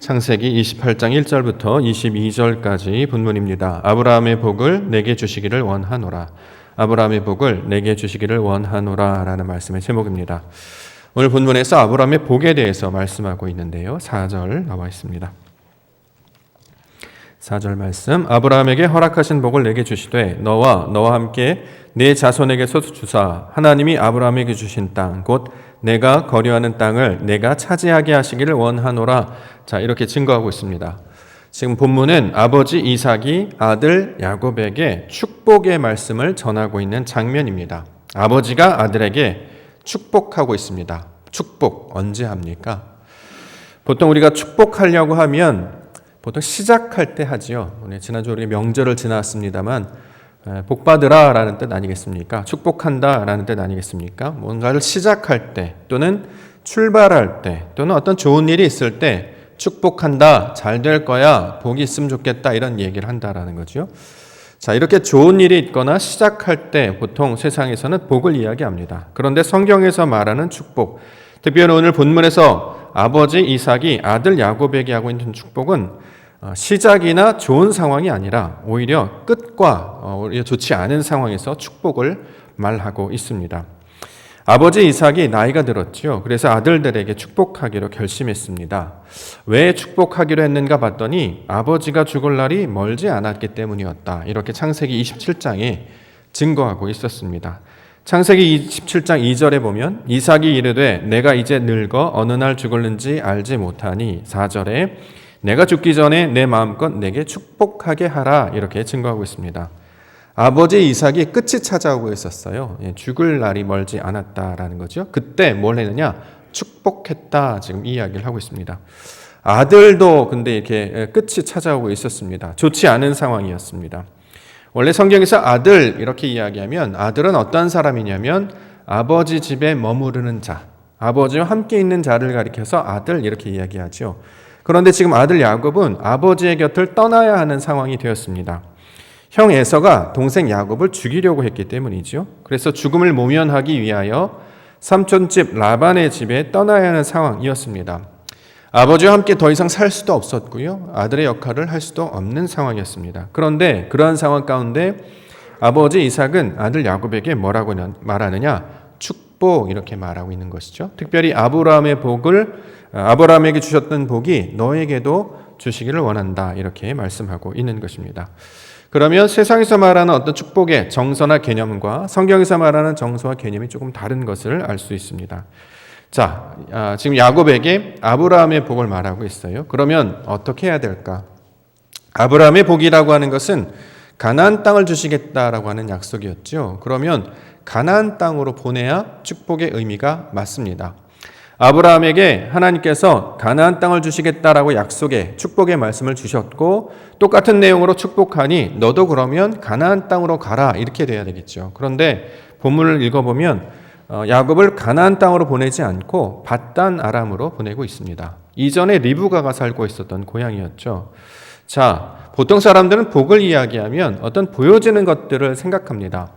창세기 28장 1절부터 22절까지 본문입니다. 아브라함의 복을 내게 주시기를 원하노라. 아브라함의 복을 내게 주시기를 원하노라 라는 말씀의 제목입니다. 오늘 본문에서 아브라함의 복에 대해서 말씀하고 있는데요. 4절 나와 있습니다. 4절 말씀. 아브라함에게 허락하신 복을 내게 주시되 너와 함께 네 자손에게서 주사 하나님이 아브라함에게 주신 땅 곧 내가 거류하는 땅을 내가 차지하게 하시기를 원하노라. 자, 이렇게 증거하고 있습니다. 지금 본문은 아버지 이삭이 아들 야곱에게 축복의 말씀을 전하고 있는 장면입니다. 아버지가 아들에게 축복하고 있습니다. 축복 언제 합니까? 보통 우리가 축복하려고 하면 보통 시작할 때 하지요. 지난주 우리 명절을 지났습니다만 복 받으라 라는 뜻 아니겠습니까? 축복한다 라는 뜻 아니겠습니까? 뭔가를 시작할 때 또는 출발할 때 또는 어떤 좋은 일이 있을 때 축복한다, 잘 될 거야, 복이 있으면 좋겠다 이런 얘기를 한다라는 거죠. 자, 이렇게 좋은 일이 있거나 시작할 때 보통 세상에서는 복을 이야기합니다. 그런데 성경에서 말하는 축복, 특별히 오늘 본문에서 아버지 이삭이 아들 야곱에게 하고 있는 축복은 시작이나 좋은 상황이 아니라 오히려 끝과 오히려 좋지 않은 상황에서 축복을 말하고 있습니다. 아버지 이삭이 나이가 들었죠. 그래서 아들들에게 축복하기로 결심했습니다. 왜 축복하기로 했는가 봤더니 아버지가 죽을 날이 멀지 않았기 때문이었다. 이렇게 창세기 27장에 증거하고 있었습니다. 창세기 27장 2절에 보면 이삭이 이르되 내가 이제 늙어 어느 날 죽을는지 알지 못하니 4절에 내가 죽기 전에 내 마음껏 내게 축복하게 하라 이렇게 증거하고 있습니다. 아버지 이삭이 끝이 찾아오고 있었어요. 죽을 날이 멀지 않았다라는 거죠. 그때 뭘 했느냐? 축복했다 지금 이야기를 하고 있습니다. 아들도 근데 이렇게 끝이 찾아오고 있었습니다. 좋지 않은 상황이었습니다. 원래 성경에서 아들 이렇게 이야기하면 아들은 어떤 사람이냐면 아버지 집에 머무르는 자, 아버지와 함께 있는 자를 가리켜서 아들 이렇게 이야기하죠. 그런데 지금 아들 야곱은 아버지의 곁을 떠나야 하는 상황이 되었습니다. 형 에서가 동생 야곱을 죽이려고 했기 때문이죠. 그래서 죽음을 모면하기 위하여 삼촌집 라반의 집에 떠나야 하는 상황이었습니다. 아버지와 함께 더 이상 살 수도 없었고요. 아들의 역할을 할 수도 없는 상황이었습니다. 그런데 그러한 상황 가운데 아버지 이삭은 아들 야곱에게 뭐라고 말하느냐? 축복 이렇게 말하고 있는 것이죠. 특별히 아브라함에게 주셨던 복이 너에게도 주시기를 원한다 이렇게 말씀하고 있는 것입니다. 그러면 세상에서 말하는 어떤 축복의 정서나 개념과 성경에서 말하는 정서와 개념이 조금 다른 것을 알 수 있습니다. 자, 지금 야곱에게 아브라함의 복을 말하고 있어요. 그러면 어떻게 해야 될까? 아브라함의 복이라고 하는 것은 가나안 땅을 주시겠다라고 하는 약속이었죠. 그러면 가나안 땅으로 보내야 축복의 의미가 맞습니다. 아브라함에게 하나님께서 가나안 땅을 주시겠다라고 약속의 축복의 말씀을 주셨고 똑같은 내용으로 축복하니 너도 그러면 가나안 땅으로 가라 이렇게 돼야 되겠죠. 그런데 본문을 읽어보면 야곱을 가나안 땅으로 보내지 않고 밧단 아람으로 보내고 있습니다. 이전에 리브가가 살고 있었던 고향이었죠. 자, 보통 사람들은 복을 이야기하면 어떤 보여지는 것들을 생각합니다.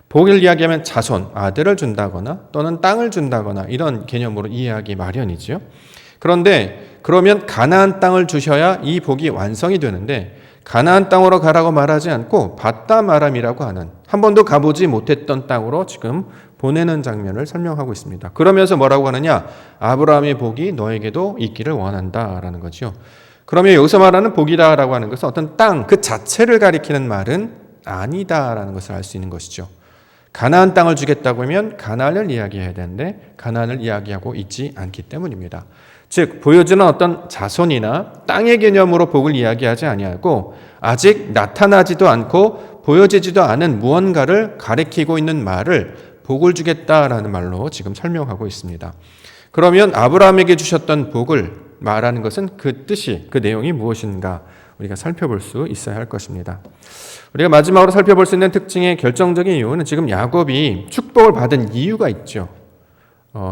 복을 이야기하면 자손, 아들을 준다거나 또는 땅을 준다거나 이런 개념으로 이해하기 마련이죠. 그런데 그러면 가나안 땅을 주셔야 이 복이 완성이 되는데 가나안 땅으로 가라고 말하지 않고 밧단 아람이라고 하는 한 번도 가보지 못했던 땅으로 지금 보내는 장면을 설명하고 있습니다. 그러면서 뭐라고 하느냐? 아브라함의 복이 너에게도 있기를 원한다라는 거죠. 그러면 여기서 말하는 복이다라고 하는 것은 어떤 땅 그 자체를 가리키는 말은 아니다라는 것을 알 수 있는 것이죠. 가나안 땅을 주겠다고 하면 가나안을 이야기해야 되는데 가나안을 이야기하고 있지 않기 때문입니다. 즉 보여지는 어떤 자손이나 땅의 개념으로 복을 이야기하지 아니하고 아직 나타나지도 않고 보여지지도 않은 무언가를 가리키고 있는 말을 복을 주겠다라는 말로 지금 설명하고 있습니다. 그러면 아브라함에게 주셨던 복을 말하는 것은 그 뜻이, 그 내용이 무엇인가 우리가 살펴볼 수 있어야 할 것입니다. 우리가 마지막으로 살펴볼 수 있는 특징의 결정적인 이유는 지금 야곱이 축복을 받은 이유가 있죠.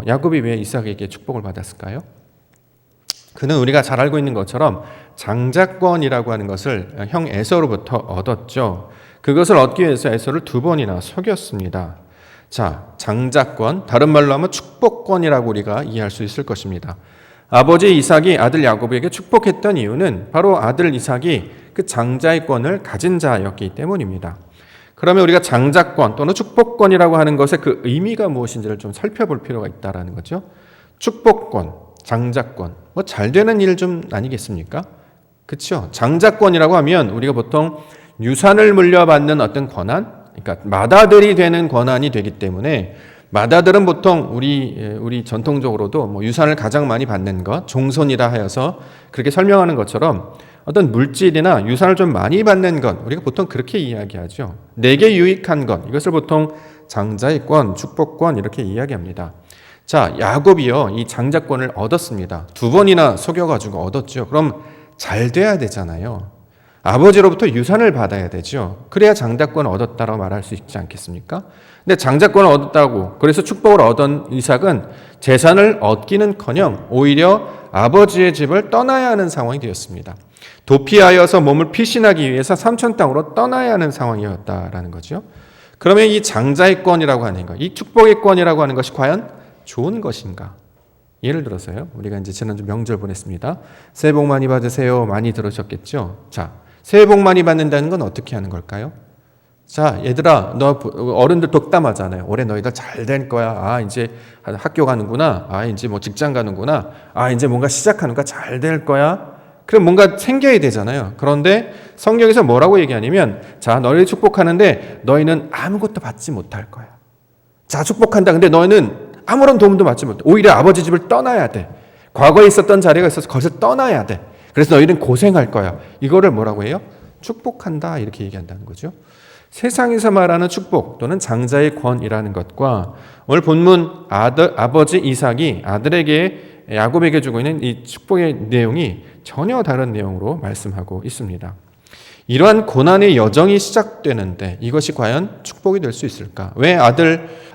야곱이 왜 이삭에게 축복을 받았을까요? 그는 우리가 잘 알고 있는 것처럼 장자권이라고 하는 것을 형 에서로부터 얻었죠. 그것을 얻기 위해서 에서를 2번이나 속였습니다. 자, 장자권, 다른 말로 하면 축복권이라고 우리가 이해할 수 있을 것입니다. 아버지 이삭이 아들 야곱에게 축복했던 이유는 바로 아들 이삭이 그 장자의 권을 가진 자였기 때문입니다. 그러면 우리가 장자권 또는 축복권이라고 하는 것의 그 의미가 무엇인지를 좀 살펴볼 필요가 있다라는 거죠. 축복권, 장자권, 뭐 잘 되는 일 좀 아니겠습니까? 그렇죠. 장자권이라고 하면 우리가 보통 유산을 물려받는 어떤 권한, 그러니까 맏아들이 되는 권한이 되기 때문에 맏아들은 보통 우리 전통적으로도 뭐 유산을 가장 많이 받는 것, 종손이라 하여서 그렇게 설명하는 것처럼 어떤 물질이나 유산을 좀 많이 받는 것, 우리가 보통 그렇게 이야기하죠. 내게 유익한 것, 이것을 보통 장자의 권, 축복권 이렇게 이야기합니다. 자, 야곱이요, 이 장자권을 얻었습니다. 2번이나 속여가지고 얻었죠. 그럼 잘 돼야 되잖아요. 아버지로부터 유산을 받아야 되죠. 그래야 장자권을 얻었다고 말할 수 있지 않겠습니까? 근데 장자권을 얻었다고, 그래서 축복을 얻은 이삭은 재산을 얻기는커녕 오히려 아버지의 집을 떠나야 하는 상황이 되었습니다. 도피하여서 몸을 피신하기 위해서 삼촌 땅으로 떠나야 하는 상황이었다라는 거죠. 그러면 이 장자의 권이라고 하는 것, 이 축복의 권이라고 하는 것이 과연 좋은 것인가? 예를 들어서요, 우리가 이제 지난주 명절 보냈습니다. 새해 복 많이 받으세요. 많이 들으셨겠죠? 자, 새해 복 많이 받는다는 건 어떻게 하는 걸까요? 자, 얘들아, 너 어른들 독담하잖아요. 올해 너희들 잘 될 거야. 아, 이제 학교 가는구나. 아, 이제 뭐 직장 가는구나. 아, 이제 뭔가 시작하는구나. 잘 될 거야. 그럼 뭔가 생겨야 되잖아요. 그런데 성경에서 뭐라고 얘기하냐면, 자, 너희를 축복하는데 너희는 아무것도 받지 못할 거야. 자, 축복한다. 근데 너희는 아무런 도움도 받지 못해. 오히려 아버지 집을 떠나야 돼. 과거에 있었던 자리가 있어서 거기서 떠나야 돼. 그래서 너희는 고생할 거야. 이거를 뭐라고 해요? 축복한다. 이렇게 얘기한다는 거죠. 세상에서 말하는 축복 또는 장자의 권이라는 것과 오늘 본문 아버지 이삭이 아들에게 야곱에게 주고 있는 이 축복의 내용이 전혀 다른 내용으로 말씀하고 있습니다. 이러한 고난의 여정이 시작되는데 이것이 과연 축복이 될 수 있을까? 왜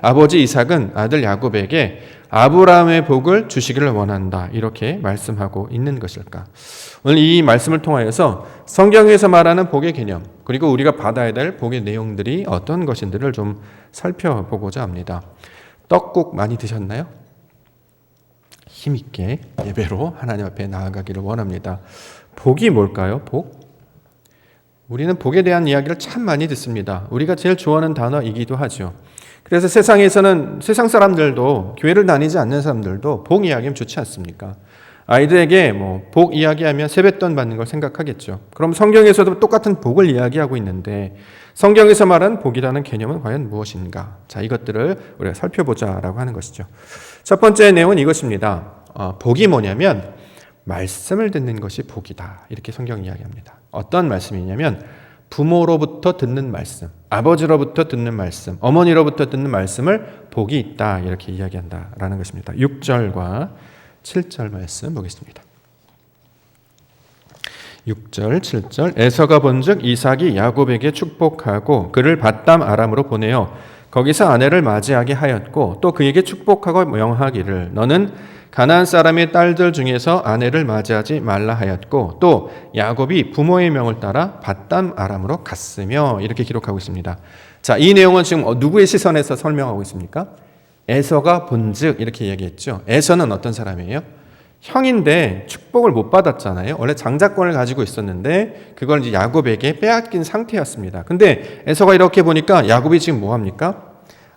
아버지 이삭은 아들 야곱에게 아브라함의 복을 주시기를 원한다 이렇게 말씀하고 있는 것일까? 오늘 이 말씀을 통하여서 성경에서 말하는 복의 개념 그리고 우리가 받아야 될 복의 내용들이 어떤 것인지를 좀 살펴보고자 합니다. 떡국 많이 드셨나요? 힘있게 예배로 하나님 앞에 나아가기를 원합니다. 복이 뭘까요? 복? 우리는 복에 대한 이야기를 참 많이 듣습니다. 우리가 제일 좋아하는 단어이기도 하죠. 그래서 세상에서는 세상 사람들도 교회를 다니지 않는 사람들도 복 이야기하면 좋지 않습니까? 아이들에게 복 이야기하면 세뱃돈 받는 걸 생각하겠죠. 그럼 성경에서도 똑같은 복을 이야기하고 있는데 성경에서 말하는 복이라는 개념은 과연 무엇인가? 자, 이것들을 우리가 살펴보자라고 하는 것이죠. 첫 번째 내용은 이것입니다. 복이 뭐냐면 말씀을 듣는 것이 복이다. 이렇게 성경이 이야기합니다. 어떤 말씀이냐면 부모로부터 듣는 말씀, 아버지로부터 듣는 말씀, 어머니로부터 듣는 말씀을 복이 있다. 이렇게 이야기한다라는 것입니다. 6절과 7절 말씀 보겠습니다. 6절, 7절 에서가 본즉 이삭이 야곱에게 축복하고 그를 밧담 아람으로 보내어 거기서 아내를 맞이하게 하였고 또 그에게 축복하고 명하기를 너는 가나안 사람의 딸들 중에서 아내를 맞이하지 말라 하였고 또 야곱이 부모의 명을 따라 밧담 아람으로 갔으며 이렇게 기록하고 있습니다. 자, 이 내용은 지금 누구의 시선에서 설명하고 있습니까? 에서가 본즉 이렇게 얘기했죠. 에서는 어떤 사람이에요? 형인데 축복을 못 받았잖아요. 원래 장자권을 가지고 있었는데 그걸 이제 야곱에게 빼앗긴 상태였습니다. 근데 에서가 이렇게 보니까 야곱이 지금 뭐 합니까?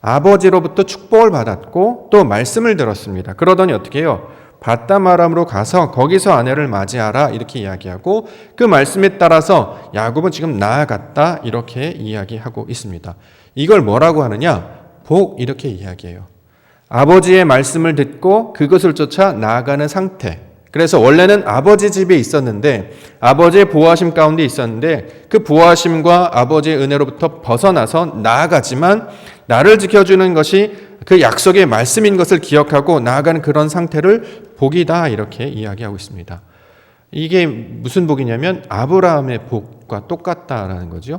아버지로부터 축복을 받았고 또 말씀을 들었습니다. 그러더니 어떻게 해요? 밧담 아람으로 가서 거기서 아내를 맞이하라 이렇게 이야기하고 그 말씀에 따라서 야곱은 지금 나아갔다 이렇게 이야기하고 있습니다. 이걸 뭐라고 하느냐? 복 이렇게 이야기해요. 아버지의 말씀을 듣고 그것을 쫓아 나아가는 상태. 그래서 원래는 아버지 집에 있었는데 아버지의 보호하심 가운데 있었는데 그 보호하심과 아버지의 은혜로부터 벗어나서 나아가지만 나를 지켜주는 것이 그 약속의 말씀인 것을 기억하고 나아가는 그런 상태를 복이다 이렇게 이야기하고 있습니다. 이게 무슨 복이냐면 아브라함의 복과 똑같다라는 거죠.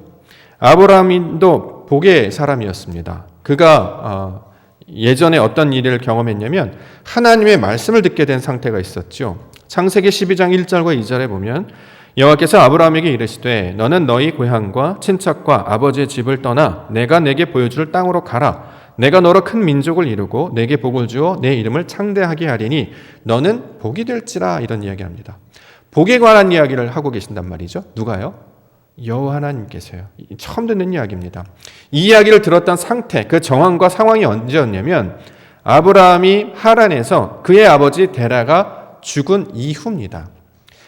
아브라함도 복의 사람이었습니다. 그가 예전에 어떤 일을 경험했냐면 하나님의 말씀을 듣게 된 상태가 있었죠. 창세기 12장 1절과 2절에 보면 여호와께서 아브라함에게 이르시되 너는 너희 고향과 친척과 아버지의 집을 떠나 내가 내게 보여줄 땅으로 가라. 내가 너로 큰 민족을 이루고 내게 복을 주어 내 이름을 창대하게 하리니 너는 복이 될지라. 이런 이야기합니다. 복에 관한 이야기를 하고 계신단 말이죠. 누가요? 여호와 하나님께서요. 처음 듣는 이야기입니다. 이 이야기를 들었던 상태, 그 정황과 상황이 언제였냐면 아브라함이 하란에서 그의 아버지 데라가 죽은 이후입니다.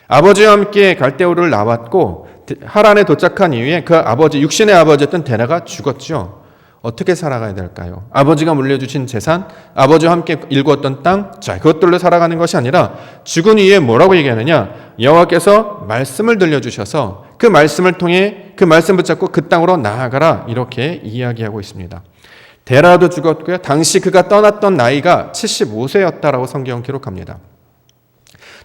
아버지와 함께 갈대우를 나왔고 하란에 도착한 이후에 그 아버지, 육신의 아버지였던 데라가 죽었죠. 어떻게 살아가야 될까요? 아버지가 물려주신 재산, 아버지와 함께 일구었던 땅, 자, 그것들로 살아가는 것이 아니라 죽은 이후에 뭐라고 얘기하느냐? 여호와께서 말씀을 들려주셔서 그 말씀을 통해 그 말씀 붙잡고 그 땅으로 나아가라, 이렇게 이야기하고 있습니다. 데라도 죽었고요. 당시 그가 떠났던 나이가 75세였다라고 성경은 기록합니다.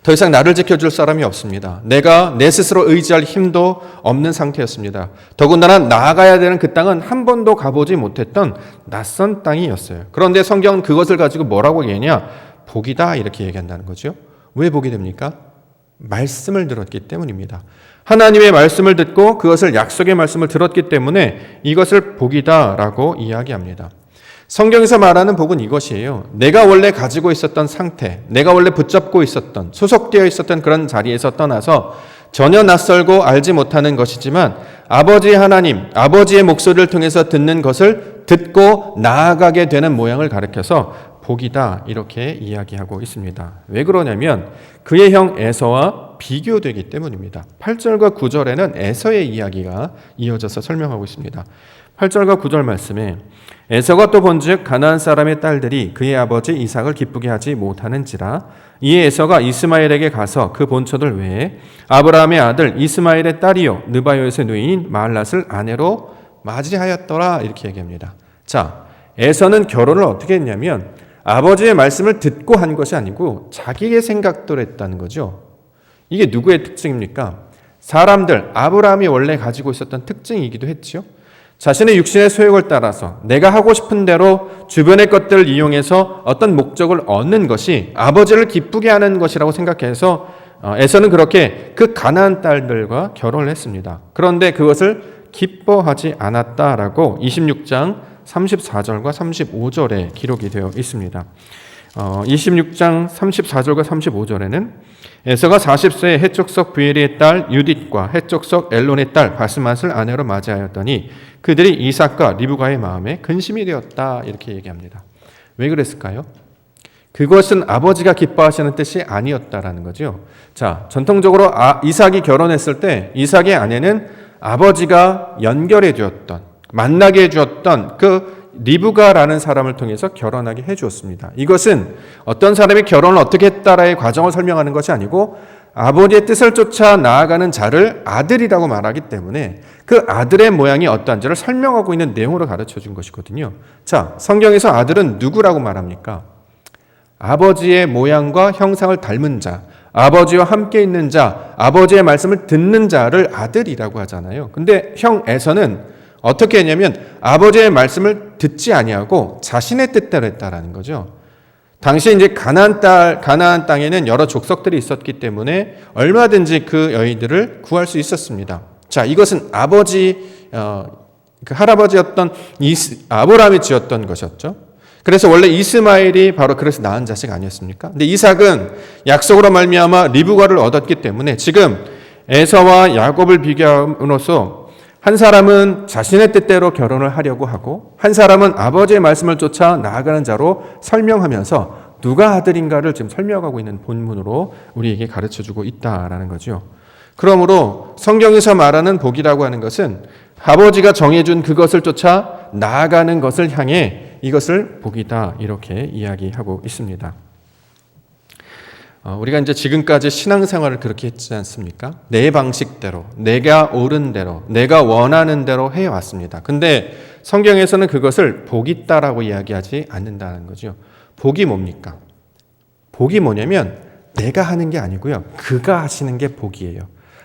더 이상 나를 지켜줄 사람이 없습니다. 내가 내 스스로 의지할 힘도 없는 상태였습니다. 더군다나 나아가야 되는 그 땅은 한 번도 가보지 못했던 낯선 땅이었어요. 그런데 성경은 그것을 가지고 뭐라고 얘기하냐? 복이다, 이렇게 얘기한다는 거죠. 왜 복이 됩니까? 말씀을 들었기 때문입니다. 하나님의 말씀을 듣고 그것을 약속의 말씀을 들었기 때문에 이것을 복이다라고 이야기합니다. 성경에서 말하는 복은 이것이에요. 내가 원래 가지고 있었던 상태, 내가 원래 붙잡고 있었던, 소속되어 있었던 그런 자리에서 떠나서 전혀 낯설고 알지 못하는 것이지만 아버지 하나님, 아버지의 목소리를 통해서 듣는 것을 듣고 나아가게 되는 모양을 가리켜서 복이다, 이렇게 이야기하고 있습니다. 왜 그러냐면 그의 형 에서와 비교되기 때문입니다. 8절과 9절에는 에서의 이야기가 이어져서 설명하고 있습니다. 8절과 9절 말씀에 에서가 또 본즉 가나안 사람의 딸들이 그의 아버지 이삭을 기쁘게 하지 못하는지라. 이에 에서가 이스마엘에게 가서 그 본처들 외에 아브라함의 아들 이스마엘의 딸이요 느바요의 누이인 마할랏을 아내로 맞이하였더라, 이렇게 얘기합니다. 자, 에서는 결혼을 어떻게 했냐면 아버지의 말씀을 듣고 한 것이 아니고 자기의 생각대로 했다는 거죠. 이게 누구의 특징입니까? 사람들, 아브라함이 원래 가지고 있었던 특징이기도 했죠. 자신의 육신의 소욕을 따라서 내가 하고 싶은 대로 주변의 것들을 이용해서 어떤 목적을 얻는 것이 아버지를 기쁘게 하는 것이라고 생각해서 에서는 그렇게 그 가나안 딸들과 결혼을 했습니다. 그런데 그것을 기뻐하지 않았다라고 26장 34절과 35절에 기록이 되어 있습니다. 26장 34절과 35절에는 에서가 40세에 해족속 부엘의 딸 유딧과 해족속 엘론의 딸 바스맛을 아내로 맞이하였더니 그들이 이삭과 리브가의 마음에 근심이 되었다, 이렇게 얘기합니다. 왜 그랬을까요? 그것은 아버지가 기뻐하시는 뜻이 아니었다라는 거죠. 자, 전통적으로 이삭이 결혼했을 때 이삭의 아내는 아버지가 연결해 주었던, 만나게 해주었던 그 리브가라는 사람을 통해서 결혼하게 해주었습니다. 이것은 어떤 사람이 결혼을 어떻게 했다라의 과정을 설명하는 것이 아니고 아버지의 뜻을 쫓아 나아가는 자를 아들이라고 말하기 때문에 그 아들의 모양이 어떠한지를 설명하고 있는 내용으로 가르쳐 준 것이거든요. 자, 성경에서 아들은 누구라고 말합니까? 아버지의 모양과 형상을 닮은 자, 아버지와 함께 있는 자, 아버지의 말씀을 듣는 자를 아들이라고 하잖아요. 근데 형 에서는 어떻게 했냐면 아버지의 말씀을 듣지 아니하고 자신의 뜻대로 했다라는 거죠. 당시 이제 가나안 땅에는 여러 족속들이 있었기 때문에 얼마든지 그 여인들을 구할 수 있었습니다. 자, 이것은 그 할아버지였던 아브라함이 지었던 것이었죠. 그래서 원래 이스마엘이 바로 그래서 낳은 자식 아니었습니까? 근데 이삭은 약속으로 말미암아 리브가를 얻었기 때문에 지금 에서와 야곱을 비교함으로써 한 사람은 자신의 뜻대로 결혼을 하려고 하고 한 사람은 아버지의 말씀을 쫓아 나아가는 자로 설명하면서 누가 아들인가를 지금 설명하고 있는 본문으로 우리에게 가르쳐주고 있다라는 거죠. 그러므로 성경에서 말하는 복이라고 하는 것은 아버지가 정해준 그것을 쫓아 나아가는 것을 향해 이것을 복이다, 이렇게 이야기하고 있습니다. 우리가 이제 지금까지 신앙생활을 그렇게 했지 않습니까? 내 방식대로, 내가 옳은 대로, 내가 원하는 대로 해왔습니다. 근데 성경에서는 그것을 복이 있다라고 이야기하지 않는다는 거죠. 복이 뭡니까? 복이 뭐냐면 내가 하는 게 아니고요. 그가 하시는 게 복이에요.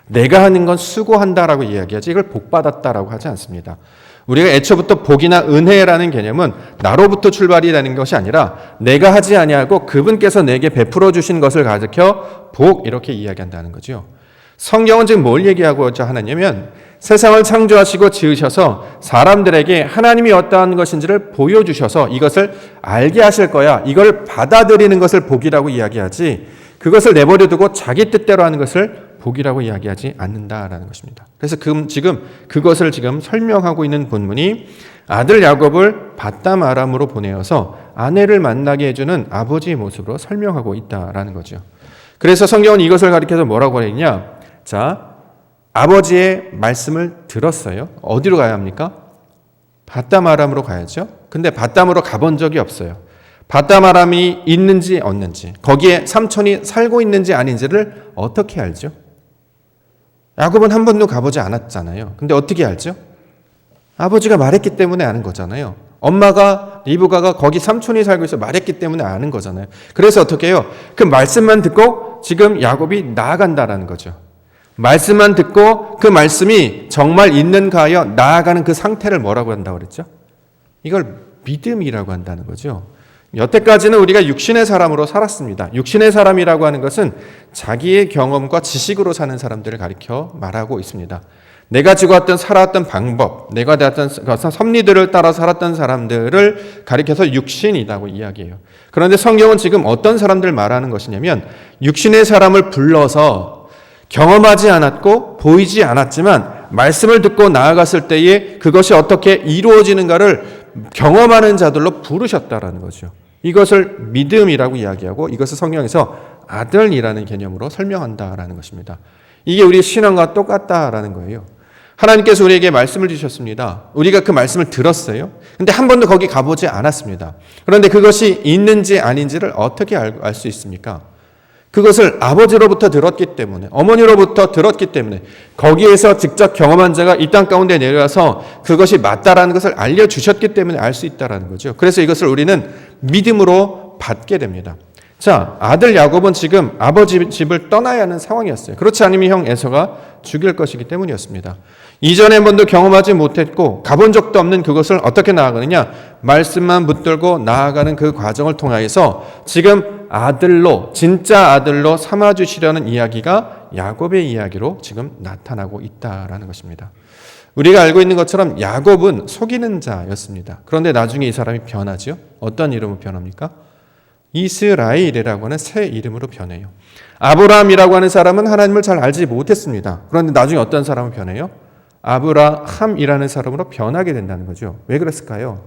내가 하는 건 수고한다라고 이야기하지 이걸 복받았다라고 하지 않습니다. 우리가 애초부터 복이나 은혜라는 개념은 나로부터 출발이 되는 것이 아니라 내가 하지 아니하고 그분께서 내게 베풀어 주신 것을 가리켜 복, 이렇게 이야기한다는 거죠. 성경은 지금 뭘 얘기하고자 하느냐면 세상을 창조하시고 지으셔서 사람들에게 하나님이 어떠한 것인지를 보여주셔서 이것을 알게 하실 거야. 이걸 받아들이는 것을 복이라고 이야기하지, 그것을 내버려 두고 자기 뜻대로 하는 것을 복이라고 이야기하지 않는다라는 것입니다. 그래서 지금 그것을 지금 설명하고 있는 본문이 아들 야곱을 바담 아람으로 보내어서 아내를 만나게 해주는 아버지의 모습으로 설명하고 있다라는 거죠. 그래서 성경은 이것을 가리켜서 뭐라고 했냐? 자, 아버지의 말씀을 들었어요. 어디로 가야 합니까? 바담 아람으로 가야죠. 근데 바담으로 가본 적이 없어요. 바담 아람이 있는지 없는지, 거기에 삼촌이 살고 있는지 아닌지를 어떻게 알죠? 야곱은 한 번도 가보지 않았잖아요. 근데 어떻게 알죠? 아버지가 말했기 때문에 아는 거잖아요. 엄마가 리브가가 거기 삼촌이 살고 있어 말했기 때문에 아는 거잖아요. 그래서 어떻게 해요? 그 말씀만 듣고 지금 야곱이 나아간다라는 거죠. 말씀만 듣고 그 말씀이 정말 있는가 하여 나아가는 그 상태를 뭐라고 한다고 그랬죠? 이걸 믿음이라고 한다는 거죠. 여태까지는 우리가 육신의 사람으로 살았습니다. 육신의 사람이라고 하는 것은 자기의 경험과 지식으로 사는 사람들을 가리켜 말하고 있습니다. 내가 지고왔던 살아왔던 방법, 내가 되었던 섭리들을 따라 살았던 사람들을 가리켜서 육신이라고 이야기해요. 그런데 성경은 지금 어떤 사람들을 말하는 것이냐면 육신의 사람을 불러서 경험하지 않았고 보이지 않았지만 말씀을 듣고 나아갔을 때에 그것이 어떻게 이루어지는가를 경험하는 자들로 부르셨다라는 거죠. 이것을 믿음이라고 이야기하고 이것을 성경에서 아들이라는 개념으로 설명한다라는 것입니다. 이게 우리 신앙과 똑같다라는 거예요. 하나님께서 우리에게 말씀을 주셨습니다. 우리가 그 말씀을 들었어요. 근데 한 번도 거기 가보지 않았습니다. 그런데 그것이 있는지 아닌지를 어떻게 알 수 있습니까? 그것을 아버지로부터 들었기 때문에, 어머니로부터 들었기 때문에, 거기에서 직접 경험한 자가 이 땅 가운데 내려와서 그것이 맞다라는 것을 알려주셨기 때문에 알 수 있다라는 거죠. 그래서 이것을 우리는 믿음으로 받게 됩니다. 자, 아들 야곱은 지금 아버지 집을 떠나야 하는 상황이었어요. 그렇지 않으면 형 에서가 죽일 것이기 때문이었습니다. 이전에 한 번도 경험하지 못했고 가본 적도 없는 그것을 어떻게 나아가느냐? 말씀만 붙들고 나아가는 그 과정을 통하여서 지금 아들로, 진짜 아들로 삼아주시려는 이야기가 야곱의 이야기로 지금 나타나고 있다라는 것입니다. 우리가 알고 있는 것처럼 야곱은 속이는 자였습니다. 그런데 나중에 이 사람이 변하죠. 어떤 이름으로 변합니까? 이스라엘이라고 하는 새 이름으로 변해요. 아브라함이라고 하는 사람은 하나님을 잘 알지 못했습니다. 그런데 나중에 어떤 사람을 변해요? 아브라함이라는 사람으로 변하게 된다는 거죠. 왜 그랬을까요?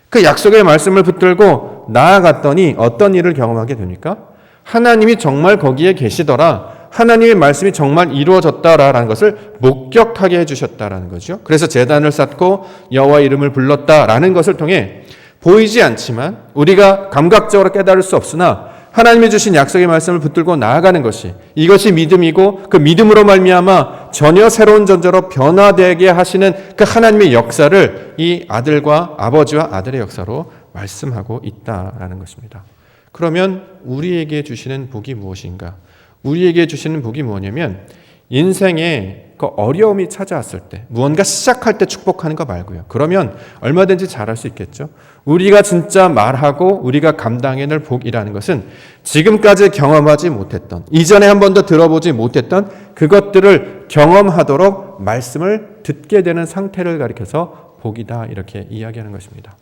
그 약속의 말씀을 붙들고 나아갔더니 어떤 일을 경험하게 됩니까? 하나님이 정말 거기에 계시더라. 하나님의 말씀이 정말 이루어졌다라는 것을 목격하게 해주셨다라는 거죠. 그래서 제단을 쌓고 여호와 이름을 불렀다라는 것을 통해 보이지 않지만 우리가 감각적으로 깨달을 수 없으나 하나님이 주신 약속의 말씀을 붙들고 나아가는 것이, 이것이 믿음이고 그 믿음으로 말미암아 전혀 새로운 존재로 변화되게 하시는 그 하나님의 역사를 이 아들과 아버지와 아들의 역사로 말씀하고 있다라는 것입니다. 그러면 우리에게 주시는 복이 무엇인가? 우리에게 주시는 복이 뭐냐면 인생에 그 어려움이 찾아왔을 때, 무언가 시작할 때 축복하는 거 말고요. 그러면 얼마든지 잘할 수 있겠죠. 우리가 진짜 말하고 우리가 감당해낼 복이라는 것은 지금까지 경험하지 못했던, 이전에 한 번도 들어보지 못했던 그것들을 경험하도록 말씀을 듣게 되는 상태를 가리켜서 복이다, 이렇게 이야기하는 것입니다.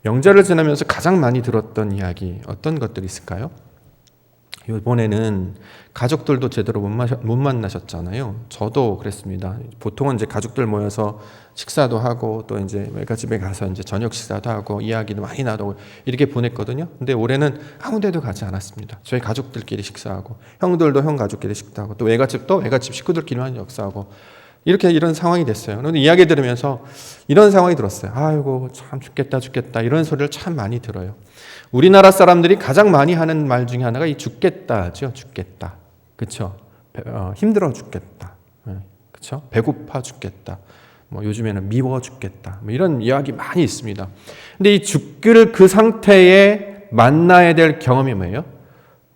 명절을 지나면서 가장 많이 들었던 이야기, 어떤 것들이 있을까요? 이번에는 가족들도 제대로 못 만나셨잖아요. 저도 그랬습니다. 보통은 이제 가족들 모여서 식사도 하고 또 이제 외갓집에 가서 이제 저녁 식사도 하고 이야기도 많이 나누고 이렇게 보냈거든요. 근데 올해는 아무 데도 가지 않았습니다. 저희 가족들끼리 식사하고, 형들도 형 가족끼리 식사하고, 또 외갓집도 외갓집 식구들끼리만 역사하고, 이런 상황이 됐어요. 그런데 이야기 들으면서 이런 상황이 들었어요. 아이고 참 죽겠다 이런 소리를 참 많이 들어요. 우리나라 사람들이 가장 많이 하는 말 중에 하나가 이 죽겠다죠. 죽겠다. 그렇죠? 힘들어 죽겠다. 그렇죠? 배고파 죽겠다. 요즘에는 미워 죽겠다. 이런 이야기 많이 있습니다. 근데 이 죽을 그 상태에 만나야 될 경험이 뭐예요?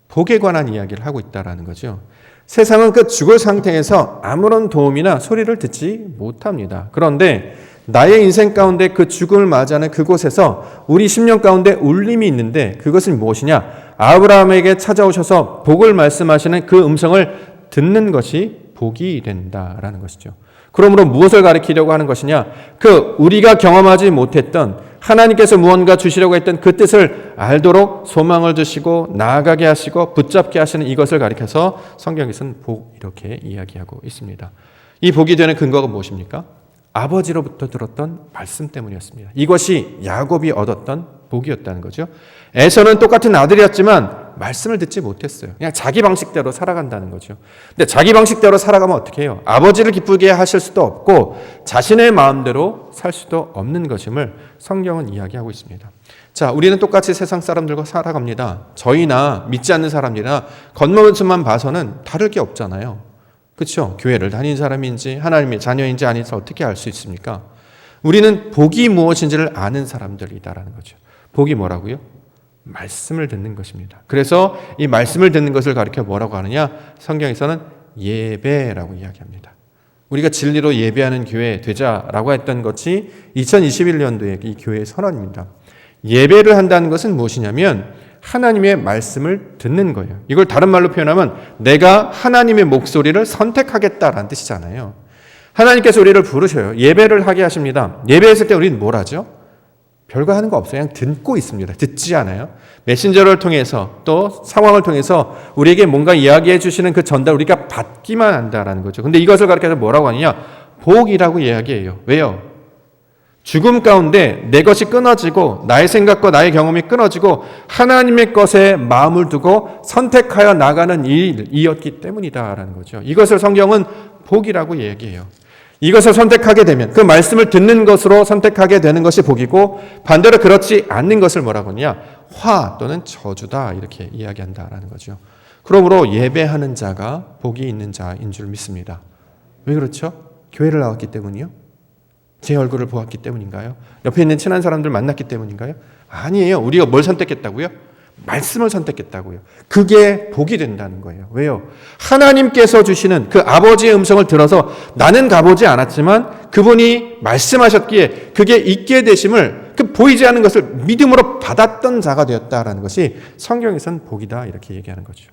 복에 관한 이야기를 하고 있다라는 거죠. 세상은 그 죽을 상태에서 아무런 도움이나 소리를 듣지 못합니다. 그런데 나의 인생 가운데 그 죽음을 맞이하는 그곳에서 우리 심령 가운데 울림이 있는데 그것은 무엇이냐? 아브라함에게 찾아오셔서 복을 말씀하시는 그 음성을 듣는 것이 복이 된다라는 것이죠. 그러므로 무엇을 가리키려고 하는 것이냐? 우리가 경험하지 못했던 하나님께서 무언가 주시려고 했던 그 뜻을 알도록 소망을 주시고 나아가게 하시고 붙잡게 하시는 이것을 가리켜서 성경에서는 복 이렇게 이야기하고 있습니다. 이 복이 되는 근거가 무엇입니까? 아버지로부터 들었던 말씀 때문이었습니다. 이것이 야곱이 얻었던 복이었다는 거죠. 에서는 똑같은 아들이었지만 말씀을 듣지 못했어요. 그냥 자기 방식대로 살아간다는 거죠. 근데 자기 방식대로 살아가면 어떻게 해요? 아버지를 기쁘게 하실 수도 없고 자신의 마음대로 살 수도 없는 것임을 성경은 이야기하고 있습니다. 자, 우리는 똑같이 세상 사람들과 살아갑니다. 저희나 믿지 않는 사람이나 겉모습만 봐서는 다를 게 없잖아요. 그렇죠? 교회를 다니는 사람인지 하나님의 자녀인지 아닌지 어떻게 알 수 있습니까? 우리는 복이 무엇인지를 아는 사람들이다라는 거죠. 복이 뭐라고요? 말씀을 듣는 것입니다. 그래서 이 말씀을 듣는 것을 가리켜 뭐라고 하느냐? 성경에서는 예배라고 이야기합니다. 우리가 진리로 예배하는 교회 되자라고 했던 것이 2021년도의 이 교회의 선언입니다. 예배를 한다는 것은 무엇이냐면 하나님의 말씀을 듣는 거예요. 이걸 다른 말로 표현하면 내가 하나님의 목소리를 선택하겠다라는 뜻이잖아요. 하나님께서 우리를 부르셔요. 예배를 하게 하십니다. 예배했을 때 우리는 뭘 하죠? 별거 하는 거 없어요. 그냥 듣고 있습니다. 듣지 않아요. 메신저를 통해서 또 상황을 통해서 우리에게 뭔가 이야기해 주시는 그 전달 우리가 받기만 한다라는 거죠. 근데 이것을 가르쳐서 뭐라고 하느냐? 복이라고 이야기해요. 왜요? 죽음 가운데 내 것이 끊어지고 나의 생각과 나의 경험이 끊어지고 하나님의 것에 마음을 두고 선택하여 나가는 일이었기 때문이다라는 거죠. 이것을 성경은 복이라고 얘기해요. 이것을 선택하게 되면 그 말씀을 듣는 것으로 선택하게 되는 것이 복이고 반대로 그렇지 않는 것을 뭐라고 하냐? 화 또는 저주다 이렇게 이야기한다라는 거죠. 그러므로 예배하는 자가 복이 있는 자인 줄 믿습니다. 왜 그렇죠? 교회를 나왔기 때문이요? 제 얼굴을 보았기 때문인가요? 옆에 있는 친한 사람들 만났기 때문인가요? 아니에요. 우리가 뭘 선택했다고요? 말씀을 선택했다고요. 그게 복이 된다는 거예요. 왜요? 하나님께서 주시는 그 아버지의 음성을 들어서 나는 가보지 않았지만 그분이 말씀하셨기에 그게 있게 되심을 보이지 않는 것을 믿음으로 받았던 자가 되었다라는 것이 성경에서는 복이다 이렇게 얘기하는 거죠.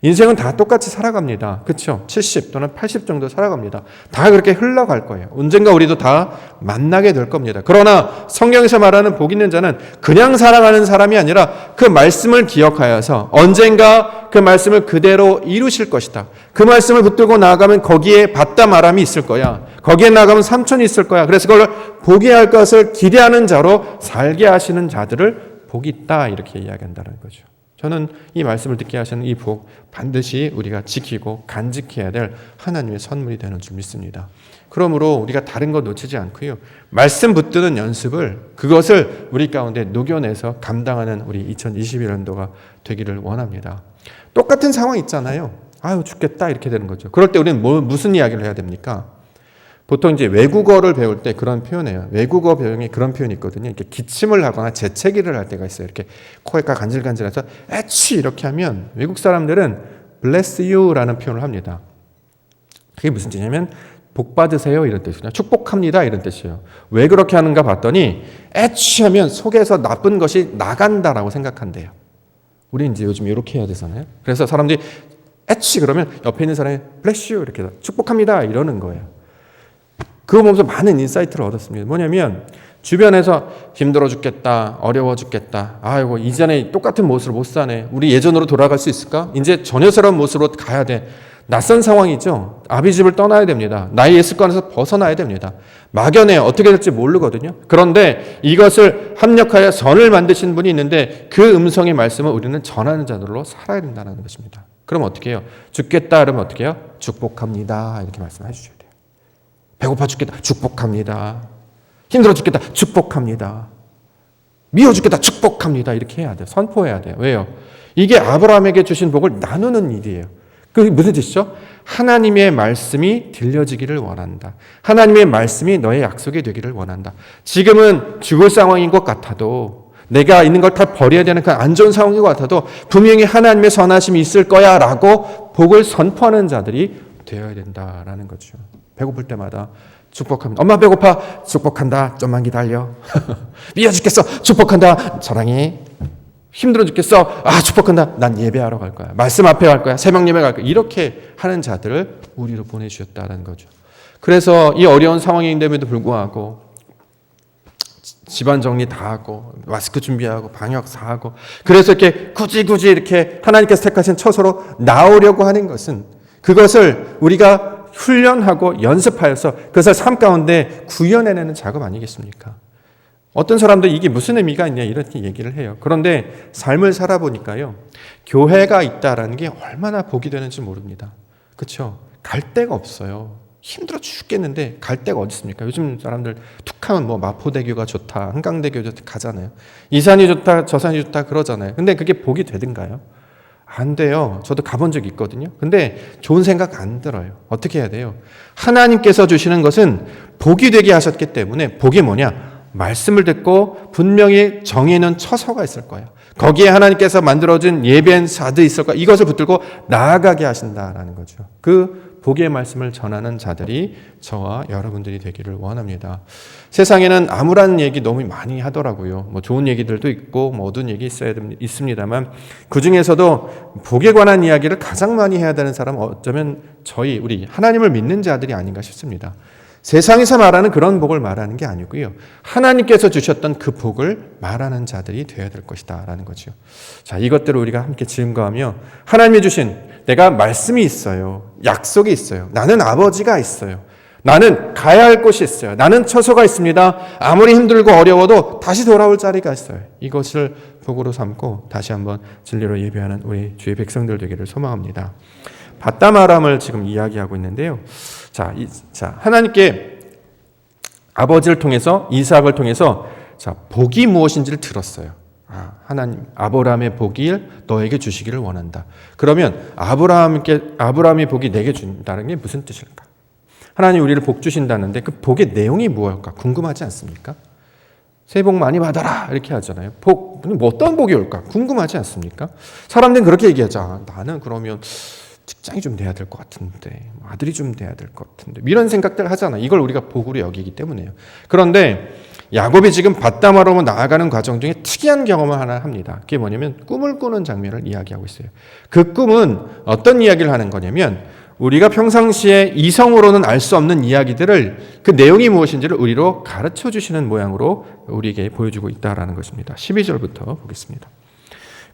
인생은 다 똑같이 살아갑니다. 그렇죠? 70 또는 80 정도 살아갑니다. 다 그렇게 흘러갈 거예요. 언젠가 우리도 다 만나게 될 겁니다. 그러나 성경에서 말하는 복 있는 자는 그냥 살아가는 사람이 아니라 그 말씀을 기억하여서 언젠가 그 말씀을 그대로 이루실 것이다. 그 말씀을 붙들고 나아가면 거기에 받다 말함이 있을 거야. 거기에 나가면 삼촌이 있을 거야. 그래서 그걸 보게 할 것을 기대하는 자로 살게 하시는 자들을 복이 있다 이렇게 이야기한다는 거죠. 저는 이 말씀을 듣게 하시는 이 복 반드시 우리가 지키고 간직해야 될 하나님의 선물이 되는 줄 믿습니다. 그러므로 우리가 다른 거 놓치지 않고요. 말씀 붙드는 연습을 그것을 우리 가운데 녹여내서 감당하는 우리 2021년도가 되기를 원합니다. 똑같은 상황 있잖아요. 아유 죽겠다 이렇게 되는 거죠. 그럴 때 우리는 무슨 이야기를 해야 됩니까? 보통 이제 외국어를 배울 때 그런 표현이에요. 외국어 배움에 그런 표현이 있거든요. 이렇게 기침을 하거나 재채기를 할 때가 있어요. 이렇게 코가 간질간질해서 에취 이렇게 하면 외국 사람들은 bless you라는 표현을 합니다. 그게 무슨 뜻이냐면 복 받으세요 이런 뜻이에요. 축복합니다 이런 뜻이에요. 왜 그렇게 하는가 봤더니 에취 하면 속에서 나쁜 것이 나간다라고 생각한대요. 우리 이제 요즘 이렇게 해야 되잖아요. 그래서 사람들이 에취 그러면 옆에 있는 사람이 bless you 이렇게 축복합니다 이러는 거예요. 그거 보면서 많은 인사이트를 얻었습니다. 뭐냐면 주변에서 힘들어 죽겠다, 어려워 죽겠다. 아이고 이전에 똑같은 모습으로 못 사네. 우리 예전으로 돌아갈 수 있을까? 이제 전혀 새로운 모습으로 가야 돼. 낯선 상황이죠. 아비 집을 떠나야 됩니다. 나의 옛 습관에서 벗어나야 됩니다. 막연해요. 어떻게 될지 모르거든요. 그런데 이것을 합력하여 선을 만드신 분이 있는데 그 음성의 말씀을 우리는 전하는 자들로 살아야 된다는 것입니다. 그럼 어떻게 해요? 죽겠다 그러면 어떻게 해요? 축복합니다. 이렇게 말씀해 주셔야 돼요. 배고파 죽겠다. 축복합니다. 힘들어 죽겠다. 축복합니다. 미워 죽겠다. 축복합니다. 이렇게 해야 돼요. 선포해야 돼요. 왜요? 이게 아브라함에게 주신 복을 나누는 일이에요. 그게 무슨 뜻이죠? 하나님의 말씀이 들려지기를 원한다. 하나님의 말씀이 너의 약속이 되기를 원한다. 지금은 죽을 상황인 것 같아도 내가 있는 걸 다 버려야 되는 그 안 좋은 상황인 것 같아도 분명히 하나님의 선하심이 있을 거야 라고 복을 선포하는 자들이 되어야 된다라는 거죠. 배고플 때마다 축복합니다. 엄마 배고파. 축복한다. 좀만 기다려. 미워 죽겠어. 축복한다. 사랑해. 힘들어 죽겠어. 축복한다. 난 예배하러 갈 거야. 말씀 앞에 갈 거야. 새벽 예배 갈 거야. 이렇게 하는 자들을 우리로 보내주셨다는 거죠. 그래서 이 어려운 상황인데도 불구하고 집안 정리 다 하고 마스크 준비하고 방역 다 하고 그래서 이렇게 굳이 이렇게 하나님께서 택하신 처소로 나오려고 하는 것은 그것을 우리가 훈련하고 연습하여서 그것을 삶 가운데 구현해내는 작업 아니겠습니까? 어떤 사람도 이게 무슨 의미가 있냐 이렇게 얘기를 해요. 그런데 삶을 살아보니까요. 교회가 있다라는 게 얼마나 복이 되는지 모릅니다. 그렇죠? 갈 데가 없어요. 힘들어 죽겠는데 갈 데가 어디 있습니까? 요즘 사람들 툭하면 뭐 마포대교가 좋다, 한강대교 좋다 가잖아요. 이 산이 좋다, 저 산이 좋다 그러잖아요. 근데 그게 복이 되든가요? 안 돼요. 저도 가본 적이 있거든요. 근데 좋은 생각 안 들어요. 어떻게 해야 돼요? 하나님께서 주시는 것은 복이 되게 하셨기 때문에 복이 뭐냐? 말씀을 듣고 분명히 정해놓은 처소가 있을 거예요. 거기에 하나님께서 만들어준 예배사도 있을 거예요. 이것을 붙들고 나아가게 하신다라는 거죠. 그 복의 말씀을 전하는 자들이 저와 여러분들이 되기를 원합니다. 세상에는 암울한 얘기 너무 많이 하더라고요. 뭐 좋은 얘기들도 있고 뭐 어두운 얘기 있습니다만 그 중에서도 복에 관한 이야기를 가장 많이 해야 되는 사람은 어쩌면 우리 하나님을 믿는 자들이 아닌가 싶습니다. 세상에서 말하는 그런 복을 말하는 게 아니고요. 하나님께서 주셨던 그 복을 말하는 자들이 되어야 될 것이다 라는 거죠. 자, 이것들을 우리가 함께 증거하며 하나님이 주신 내가 말씀이 있어요. 약속이 있어요. 나는 아버지가 있어요. 나는 가야 할 곳이 있어요. 나는 처소가 있습니다. 아무리 힘들고 어려워도 다시 돌아올 자리가 있어요. 이것을 복으로 삼고 다시 한번 진리로 예배하는 우리 주의 백성들 되기를 소망합니다. 바다마람을 지금 이야기하고 있는데요. 자, 하나님께 아버지를 통해서 이삭을 통해서 복이 무엇인지를 들었어요. 하나님 아브라함의 복을 너에게 주시기를 원한다. 그러면 아브라함이 복이 내게 준다는 게 무슨 뜻일까? 하나님 우리를 복 주신다는데 그 복의 내용이 무엇일까? 궁금하지 않습니까? 새해 복 많이 받아라 이렇게 하잖아요. 뭐 어떤 복이 올까? 궁금하지 않습니까? 사람들은 그렇게 얘기하죠. 나는 그러면 직장이 좀 돼야 될 것 같은데 아들이 좀 돼야 될 것 같은데 이런 생각들 하잖아요. 이걸 우리가 복으로 여기기 때문에요. 그런데 야곱이 지금 바다마람으로 나아가는 과정 중에 특이한 경험을 하나 합니다. 그게 뭐냐면 꿈을 꾸는 장면을 이야기하고 있어요. 그 꿈은 어떤 이야기를 하는 거냐면 우리가 평상시에 이성으로는 알 수 없는 이야기들을 그 내용이 무엇인지를 우리로 가르쳐 주시는 모양으로 우리에게 보여주고 있다는 것입니다. 12절부터 보겠습니다.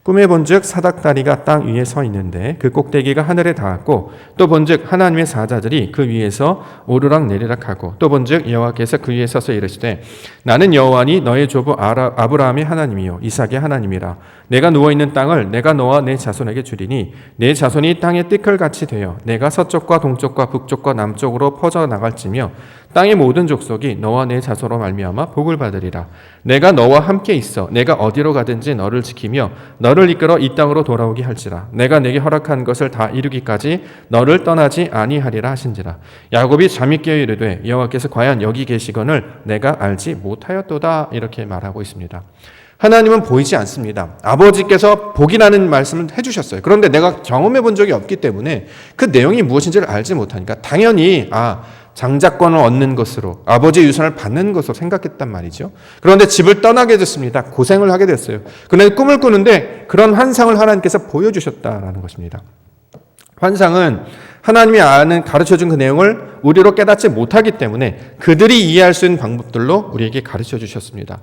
꿈에 본즉 사닥다리가 땅 위에 서 있는데 그 꼭대기가 하늘에 닿았고 또 본즉 하나님의 사자들이 그 위에서 오르락 내리락 하고 또 본즉 여호와께서 그 위에 서서 이르시되 나는 여호와니 너의 조부 아브라함의 하나님이요 이삭의 하나님이라. 내가 누워있는 땅을 내가 너와 내 자손에게 주리니 내 자손이 땅의 띠끌같이 되어 내가 서쪽과 동쪽과 북쪽과 남쪽으로 퍼져나갈지며 땅의 모든 족속이 너와 내 자손으로 말미암아 복을 받으리라. 내가 너와 함께 있어 내가 어디로 가든지 너를 지키며 너를 이끌어 이 땅으로 돌아오게 할지라. 내가 내게 허락한 것을 다 이루기까지 너를 떠나지 아니하리라 하신지라. 야곱이 잠이 깨어 이르되 여호와께서 과연 여기 계시거늘 내가 알지 못하였도다. 이렇게 말하고 있습니다. 하나님은 보이지 않습니다. 아버지께서 복이라는 말씀을 해주셨어요. 그런데 내가 경험해 본 적이 없기 때문에 그 내용이 무엇인지를 알지 못하니까 당연히 장자권을 얻는 것으로 아버지의 유산을 받는 것으로 생각했단 말이죠. 그런데 집을 떠나게 됐습니다. 고생을 하게 됐어요. 그런데 꿈을 꾸는데 그런 환상을 하나님께서 보여주셨다라는 것입니다. 환상은 하나님이 가르쳐준 그 내용을 우리로 깨닫지 못하기 때문에 그들이 이해할 수 있는 방법들로 우리에게 가르쳐 주셨습니다.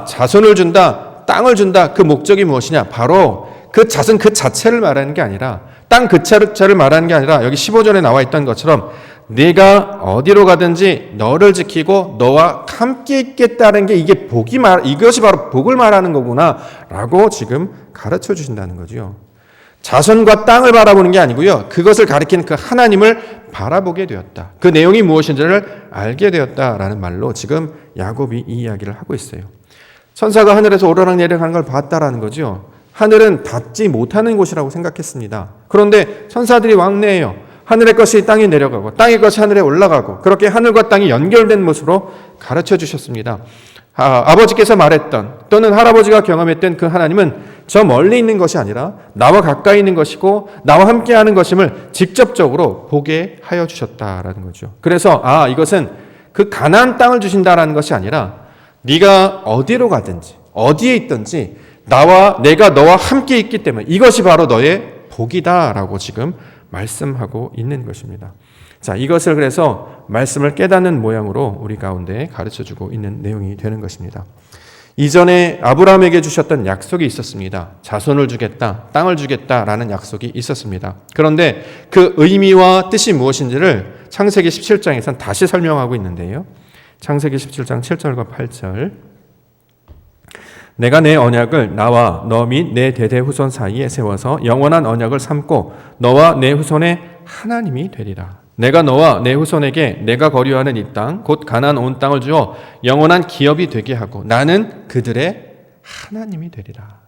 자손을 준다, 땅을 준다. 그 목적이 무엇이냐? 바로 그 자손 그 자체를 말하는 게 아니라 땅 그 자체를 말하는 게 아니라 여기 15절에 나와 있던 것처럼 네가 어디로 가든지 너를 지키고 너와 함께 있겠다는 게 이것이 바로 복을 말하는 거구나라고 지금 가르쳐 주신다는 거죠. 자손과 땅을 바라보는 게 아니고요. 그것을 가리키는 그 하나님을 바라보게 되었다. 그 내용이 무엇인지를 알게 되었다라는 말로 지금 야곱이 이 이야기를 하고 있어요. 천사가 하늘에서 오르락내리락 하는 걸 봤다라는 거죠. 하늘은 닿지 못하는 곳이라고 생각했습니다. 그런데 천사들이 왕래해요. 하늘의 것이 땅에 내려가고 땅의 것이 하늘에 올라가고 그렇게 하늘과 땅이 연결된 모습으로 가르쳐 주셨습니다. 아버지께서 말했던 또는 할아버지가 경험했던 그 하나님은 저 멀리 있는 것이 아니라 나와 가까이 있는 것이고 나와 함께하는 것임을 직접적으로 보게 하여 주셨다라는 거죠. 그래서 이것은 그 가나안 땅을 주신다라는 것이 아니라 네가 어디로 가든지 어디에 있든지 내가 너와 함께 있기 때문에 이것이 바로 너의 복이다라고 지금 말씀하고 있는 것입니다. 자, 이것을 그래서 말씀을 깨닫는 모양으로 우리 가운데 가르쳐주고 있는 내용이 되는 것입니다. 이전에 아브라함에게 주셨던 약속이 있었습니다. 자손을 주겠다, 땅을 주겠다라는 약속이 있었습니다. 그런데 그 의미와 뜻이 무엇인지를 창세기 17장에서는 다시 설명하고 있는데요. 창세기 17장 7절과 8절. 내가 내 언약을 나와 너 및 내 대대 후손 사이에 세워서 영원한 언약을 삼고 너와 내 후손의 하나님이 되리라. 내가 너와 내 후손에게 내가 거류하는 이 땅 곧 가나안 온 땅을 주어 영원한 기업이 되게 하고 나는 그들의 하나님이 되리라.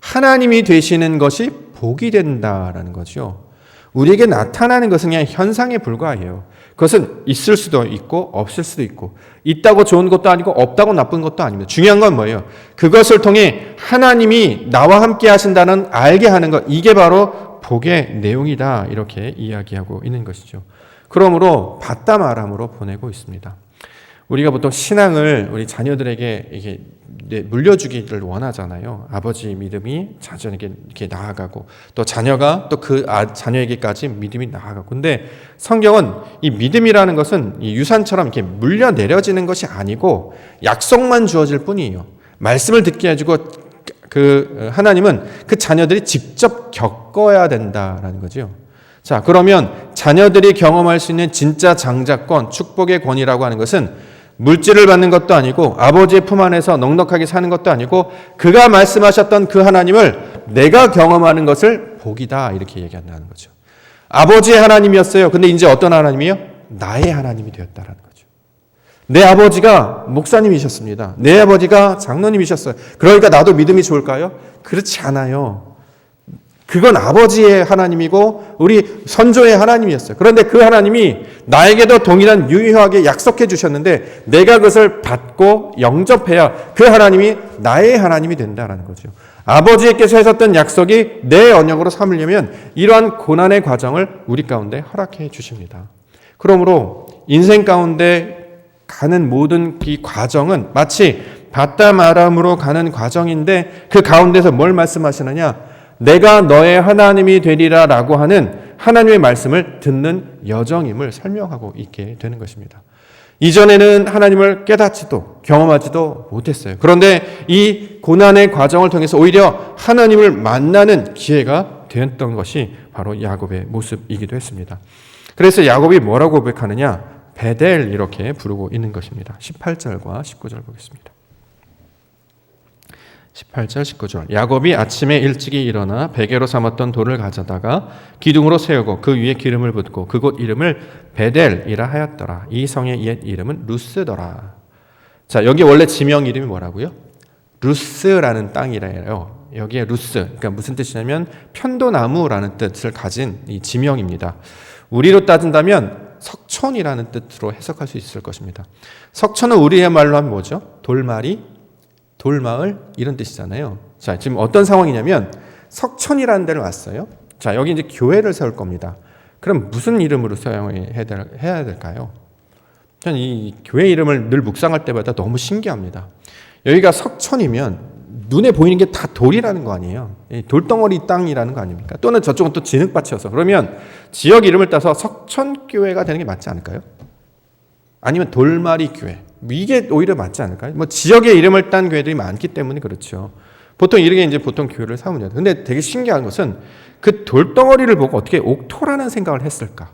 하나님이 되시는 것이 복이 된다라는 거죠. 우리에게 나타나는 것은 그냥 현상에 불과해요. 그것은 있을 수도 있고 없을 수도 있고 있다고 좋은 것도 아니고 없다고 나쁜 것도 아닙니다. 중요한 건 뭐예요? 그것을 통해 하나님이 나와 함께 하신다는 알게 하는 것, 이게 바로 복의 내용이다, 이렇게 이야기하고 있는 것이죠. 그러므로 받다 말함으로 보내고 있습니다. 우리가 보통 신앙을 우리 자녀들에게 이게 물려주기를 원하잖아요. 아버지 믿음이 자녀에게 이렇게 나아가고 또 자녀가 또 그 자녀에게까지 믿음이 나아가고. 근데 성경은 이 믿음이라는 것은 이 유산처럼 이렇게 물려 내려지는 것이 아니고 약속만 주어질 뿐이에요. 말씀을 듣게 해주고 그 하나님은 그 자녀들이 직접 겪어야 된다라는 거죠. 자, 그러면 자녀들이 경험할 수 있는 진짜 장자권, 축복의 권이라고 하는 것은 물질을 받는 것도 아니고 아버지의 품 안에서 넉넉하게 사는 것도 아니고 그가 말씀하셨던 그 하나님을 내가 경험하는 것을 복이다, 이렇게 얘기한다는 거죠. 아버지의 하나님이었어요. 근데 이제 어떤 하나님이요? 나의 하나님이 되었다라는 거죠. 내 아버지가 목사님이셨습니다. 내 아버지가 장로님이셨어요. 그러니까 나도 믿음이 좋을까요? 그렇지 않아요. 그건 아버지의 하나님이고 우리 선조의 하나님이었어요. 그런데 그 하나님이 나에게도 동일한 유효하게 약속해 주셨는데 내가 그것을 받고 영접해야 그 하나님이 나의 하나님이 된다는 거죠. 아버지께서 하셨던 약속이 내 언약으로 삼으려면 이러한 고난의 과정을 우리 가운데 허락해 주십니다. 그러므로 인생 가운데 가는 모든 이 과정은 마치 받다 말함으로 가는 과정인데 그 가운데서 뭘 말씀하시느냐? 내가 너의 하나님이 되리라 라고 하는 하나님의 말씀을 듣는 여정임을 설명하고 있게 되는 것입니다. 이전에는 하나님을 깨닫지도 경험하지도 못했어요. 그런데 이 고난의 과정을 통해서 오히려 하나님을 만나는 기회가 되었던 것이 바로 야곱의 모습이기도 했습니다. 그래서 야곱이 뭐라고 고백하느냐? 베델, 이렇게 부르고 있는 것입니다. 18절과 19절 보겠습니다. 18절 19절. 야곱이 아침에 일찍이 일어나 베개로 삼았던 돌을 가져다가 기둥으로 세우고 그 위에 기름을 붓고 그곳 이름을 베델이라 하였더라. 이 성의 옛 이름은 루스더라. 자, 여기 원래 지명 이름이 뭐라고요? 루스라는 땅이래요. 여기에 루스, 그러니까 무슨 뜻이냐면 편도나무라는 뜻을 가진 이 지명입니다. 우리로 따진다면 석촌이라는 뜻으로 해석할 수 있을 것입니다. 석촌은 우리의 말로 하면 뭐죠? 돌마리, 돌마을, 이런 뜻이잖아요. 자, 지금 어떤 상황이냐면 석촌이라는 데를 왔어요. 자, 여기 이제 교회를 세울 겁니다. 그럼 무슨 이름으로 사용해야 될까요? 저는 이 교회 이름을 늘 묵상할 때마다 너무 신기합니다. 여기가 석촌이면 눈에 보이는 게 다 돌이라는 거 아니에요. 돌덩어리 땅이라는 거 아닙니까? 또는 저쪽은 또 진흙밭이어서. 그러면 지역 이름을 따서 석촌교회가 되는 게 맞지 않을까요? 아니면 돌마리 교회. 이게 오히려 맞지 않을까요? 뭐 지역의 이름을 딴 교회들이 많기 때문에 그렇죠. 보통 이렇게 이제 보통 교회를 삼으냐. 근데 되게 신기한 것은 그 돌덩어리를 보고 어떻게 옥토라는 생각을 했을까?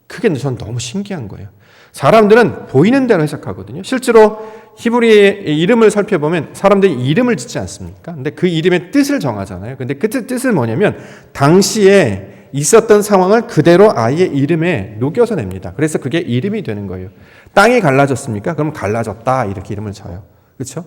그게 전 너무 신기한 거예요. 사람들은 보이는 대로 해석하거든요. 실제로 히브리의 이름을 살펴보면 사람들이 이름을 짓지 않습니까? 근데 그 이름의 뜻을 정하잖아요. 근데 그 뜻은 뭐냐면 당시에 있었던 상황을 그대로 아이의 이름에 녹여서 냅니다. 그래서 그게 이름이 되는 거예요. 땅이 갈라졌습니까? 그럼 갈라졌다, 이렇게 이름을 져요. 그렇죠?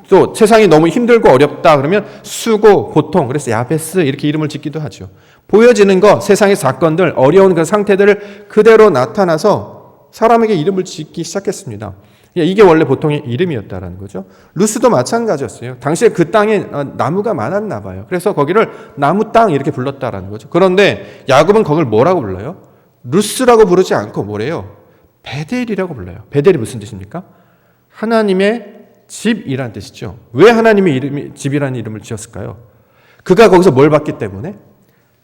또 세상이 너무 힘들고 어렵다 그러면 수고, 고통, 그래서 야베스, 이렇게 이름을 짓기도 하죠. 보여지는 거, 세상의 사건들, 어려운 그 상태들을 그대로 나타나서 사람에게 이름을 짓기 시작했습니다. 이게 원래 보통의 이름이었다라는 거죠. 루스도 마찬가지였어요. 당시에 그 땅에 나무가 많았나 봐요. 그래서 거기를 나무 땅, 이렇게 불렀다라는 거죠. 그런데 야곱은 거기를 뭐라고 불러요? 루스라고 부르지 않고 뭐래요? 베델이라고 불러요. 베델이 무슨 뜻입니까? 하나님의 집이란 뜻이죠. 왜 하나님의 이름이 집이라는 이름을 지었을까요? 그가 거기서 뭘 봤기 때문에?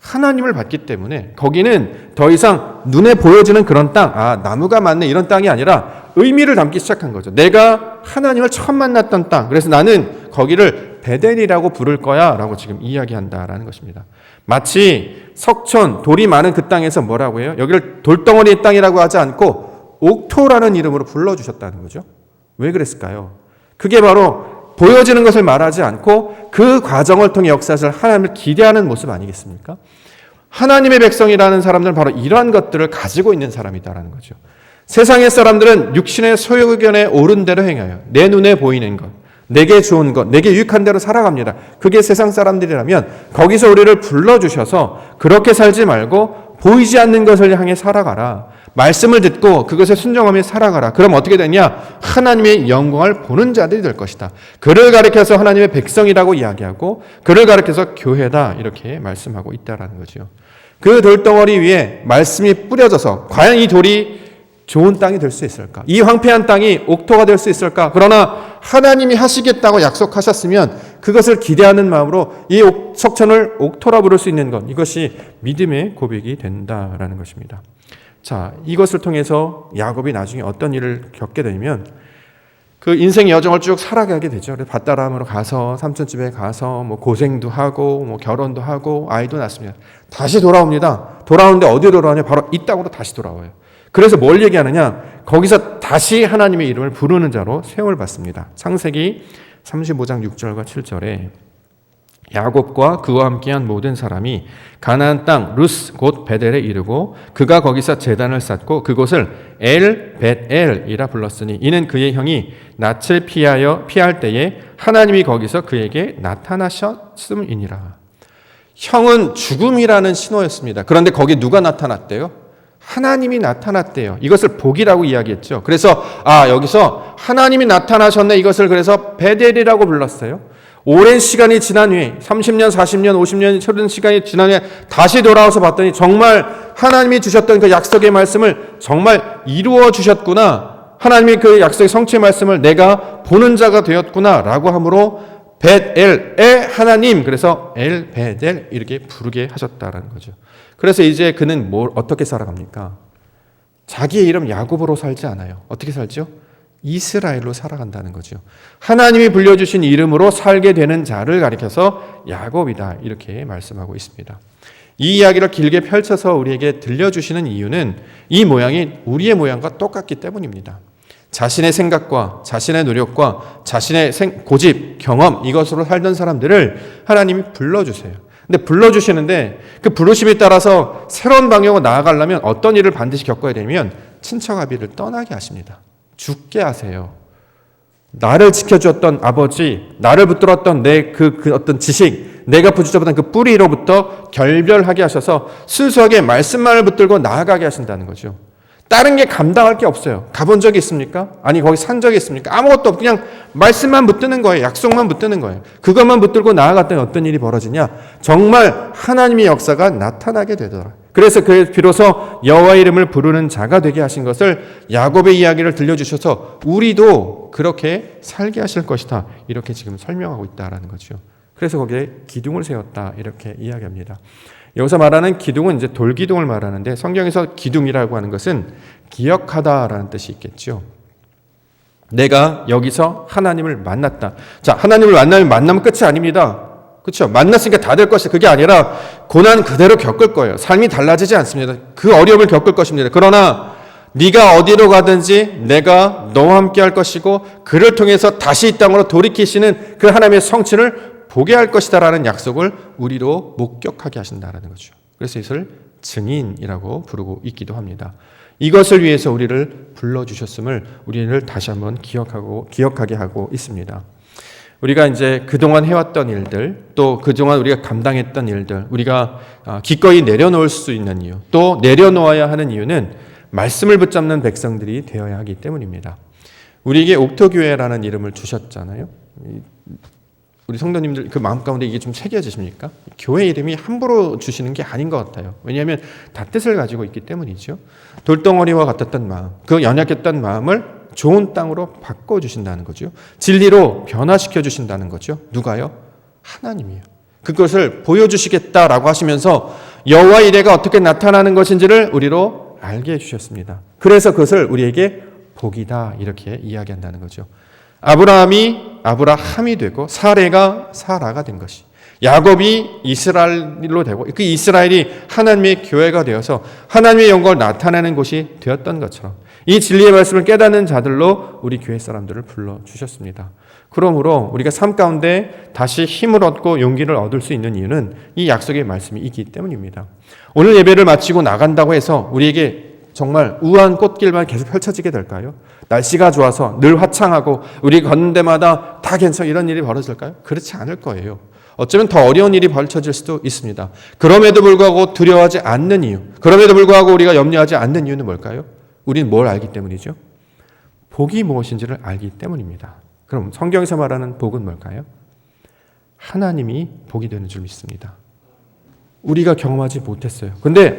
하나님을 봤기 때문에. 거기는 더 이상 눈에 보여지는 그런 땅, 나무가 많네 이런 땅이 아니라 의미를 담기 시작한 거죠. 내가 하나님을 처음 만났던 땅, 그래서 나는 거기를 베델이라고 부를 거야 라고 지금 이야기한다라는 것입니다. 마치 석촌, 돌이 많은 그 땅에서 뭐라고 해요? 여기를 돌덩어리의 땅이라고 하지 않고 옥토라는 이름으로 불러주셨다는 거죠. 왜 그랬을까요? 그게 바로 보여지는 것을 말하지 않고 그 과정을 통해 역사를 하나님을 기대하는 모습 아니겠습니까? 하나님의 백성이라는 사람들은 바로 이러한 것들을 가지고 있는 사람이다라는 거죠. 세상의 사람들은 육신의 소유견에 옳은 대로 행하여 내 눈에 보이는 것, 내게 좋은 것, 내게 유익한 대로 살아갑니다. 그게 세상 사람들이라면 거기서 우리를 불러주셔서 그렇게 살지 말고 보이지 않는 것을 향해 살아가라. 말씀을 듣고 그것에 순종하며 살아가라. 그럼 어떻게 되냐? 하나님의 영광을 보는 자들이 될 것이다. 그를 가리켜서 하나님의 백성이라고 이야기하고 그를 가리켜서 교회다 이렇게 말씀하고 있다라는 거죠. 그 돌덩어리 위에 말씀이 뿌려져서 과연 이 돌이 좋은 땅이 될 수 있을까? 이 황폐한 땅이 옥토가 될 수 있을까? 그러나 하나님이 하시겠다고 약속하셨으면 그것을 기대하는 마음으로 이 석천을 옥토라 부를 수 있는 것, 이것이 믿음의 고백이 된다라는 것입니다. 자, 이것을 통해서 야곱이 나중에 어떤 일을 겪게 되면 그 인생 여정을 쭉 살아가게 되죠. 밧다람으로 가서 삼촌집에 가서 뭐 고생도 하고 뭐 결혼도 하고 아이도 낳습니다. 다시 돌아옵니다. 돌아오는데 어디에 돌아오냐? 바로 이 땅으로 다시 돌아와요. 그래서 뭘 얘기하느냐? 거기서 다시 하나님의 이름을 부르는 자로 세움을 받습니다. 창세기 35장 6절과 7절에 야곱과 그와 함께한 모든 사람이 가나안 땅 루스 곧 베델에 이르고 그가 거기서 제단을 쌓고 그곳을 엘벳엘이라 불렀으니 이는 그의 형이 낯을 피할 때에 하나님이 거기서 그에게 나타나셨음이니라. 형은 죽음이라는 신호였습니다. 그런데 거기 누가 나타났대요? 하나님이 나타났대요. 이것을 복이라고 이야기했죠. 그래서 여기서 하나님이 나타나셨네, 이것을 그래서 베델이라고 불렀어요. 오랜 시간이 지난 후에 30년, 40년, 50년, 30년 시간이 지난 후에 다시 돌아와서 봤더니 정말 하나님이 주셨던 그 약속의 말씀을 정말 이루어 주셨구나. 하나님이 그 약속의 성취의 말씀을 내가 보는 자가 되었구나 라고 함으로 벳엘의 하나님, 그래서 엘베델 이렇게 부르게 하셨다라는 거죠. 그래서 이제 그는 어떻게 살아갑니까? 자기의 이름 야곱으로 살지 않아요. 어떻게 살죠? 이스라엘로 살아간다는 거죠. 하나님이 불려주신 이름으로 살게 되는 자를 가리켜서 야곱이다 이렇게 말씀하고 있습니다. 이 이야기를 길게 펼쳐서 우리에게 들려주시는 이유는 이 모양이 우리의 모양과 똑같기 때문입니다. 자신의 생각과 자신의 노력과 자신의 고집, 경험 이것으로 살던 사람들을 하나님이 불러주세요. 근데 불러주시는데 그 부르심에 따라서 새로운 방향으로 나아가려면 어떤 일을 반드시 겪어야 되면 친척아비를 떠나게 하십니다. 죽게 하세요. 나를 지켜주었던 아버지, 나를 붙들었던 내 그 어떤 지식, 내가 부주잡았던 그 뿌리로부터 결별하게 하셔서 순수하게 말씀만을 붙들고 나아가게 하신다는 거죠. 다른 게 감당할 게 없어요. 가본 적이 있습니까? 아니 거기 산 적이 있습니까? 아무것도 없고 그냥 말씀만 붙드는 거예요. 약속만 붙드는 거예요. 그것만 붙들고 나아갔더니 어떤 일이 벌어지냐? 정말 하나님의 역사가 나타나게 되더라. 그래서 그 비로소 여호와의 이름을 부르는 자가 되게 하신 것을 야곱의 이야기를 들려주셔서 우리도 그렇게 살게 하실 것이다. 이렇게 지금 설명하고 있다라는 거죠. 그래서 거기에 기둥을 세웠다 이렇게 이야기합니다. 여기서 말하는 기둥은 이제 돌기둥을 말하는데 성경에서 기둥이라고 하는 것은 기억하다라는 뜻이 있겠죠. 내가 여기서 하나님을 만났다. 자, 하나님을 만나면 끝이 아닙니다. 그렇죠? 만났으니까 다 될 것이 그게 아니라 고난 그대로 겪을 거예요. 삶이 달라지지 않습니다. 그 어려움을 겪을 것입니다. 그러나 네가 어디로 가든지 내가 너와 함께 할 것이고 그를 통해서 다시 이 땅으로 돌이키시는 그 하나님의 성취를 보게 할 것이다라는 약속을 우리로 목격하게 하신다라는 거죠. 그래서 이것을 증인이라고 부르고 있기도 합니다. 이것을 위해서 우리를 불러주셨음을 우리를 다시 한번 기억하게 하고 있습니다. 우리가 이제 그동안 해왔던 일들, 또 그동안 우리가 감당했던 일들, 우리가 기꺼이 내려놓을 수 있는 이유, 또 내려놓아야 하는 이유는 말씀을 붙잡는 백성들이 되어야 하기 때문입니다. 우리에게 옥토교회라는 이름을 주셨잖아요. 우리 성도님들 그 마음 가운데 이게 좀 새겨지십니까? 교회 이름이 함부로 주시는 게 아닌 것 같아요. 왜냐하면 다 뜻을 가지고 있기 때문이죠. 돌덩어리와 같았던 마음, 그 연약했던 마음을 좋은 땅으로 바꿔주신다는 거죠. 진리로 변화시켜 주신다는 거죠. 누가요? 하나님이요. 그것을 보여주시겠다라고 하시면서 여호와 이레가 어떻게 나타나는 것인지를 우리로 알게 해주셨습니다. 그래서 그것을 우리에게 복이다 이렇게 이야기한다는 거죠. 아브라함이 아브라함이 되고 사레가 사라가 된 것이, 야곱이 이스라엘로 되고 그 이스라엘이 하나님의 교회가 되어서 하나님의 영광을 나타내는 곳이 되었던 것처럼 이 진리의 말씀을 깨닫는 자들로 우리 교회 사람들을 불러주셨습니다. 그러므로 우리가 삶 가운데 다시 힘을 얻고 용기를 얻을 수 있는 이유는 이 약속의 말씀이 있기 때문입니다. 오늘 예배를 마치고 나간다고 해서 우리에게 정말 우아한 꽃길만 계속 펼쳐지게 될까요? 날씨가 좋아서 늘 화창하고 우리 걷는 데마다 다 괜찮아 이런 일이 벌어질까요? 그렇지 않을 거예요. 어쩌면 더 어려운 일이 벌쳐질 수도 있습니다. 그럼에도 불구하고 두려워하지 않는 이유, 그럼에도 불구하고 우리가 염려하지 않는 이유는 뭘까요? 우리는 뭘 알기 때문이죠? 복이 무엇인지를 알기 때문입니다. 그럼 성경에서 말하는 복은 뭘까요? 하나님이 복이 되는 줄 믿습니다. 우리가 경험하지 못했어요. 근데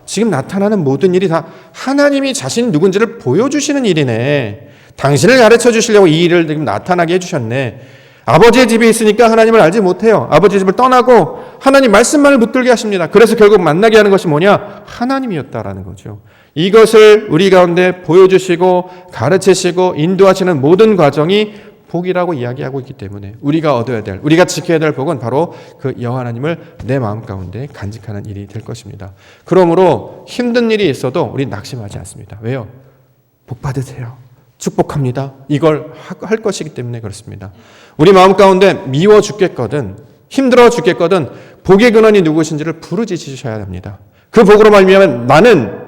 지금 나타나는 모든 일이 다 하나님이 자신이 누군지를 보여주시는 일이네. 당신을 가르쳐 주시려고 이 일을 지금 나타나게 해주셨네. 아버지의 집에 있으니까 하나님을 알지 못해요. 아버지의 집을 떠나고 하나님 말씀만을 붙들게 하십니다. 그래서 결국 만나게 하는 것이 뭐냐? 하나님이었다라는 거죠. 이것을 우리 가운데 보여주시고 가르치시고 인도하시는 모든 과정이 복이라고 이야기하고 있기 때문에 우리가 얻어야 될, 우리가 지켜야 될 복은 바로 그 여호와 하나님을 내 마음 가운데 간직하는 일이 될 것입니다. 그러므로 힘든 일이 있어도 우리 낙심하지 않습니다. 왜요? 복 받으세요. 축복합니다. 이걸 할 것이기 때문에 그렇습니다. 우리 마음 가운데 미워 죽겠거든, 힘들어 죽겠거든 복의 근원이 누구신지를 부르짖으셔야 합니다. 그 복으로 말미암아 나는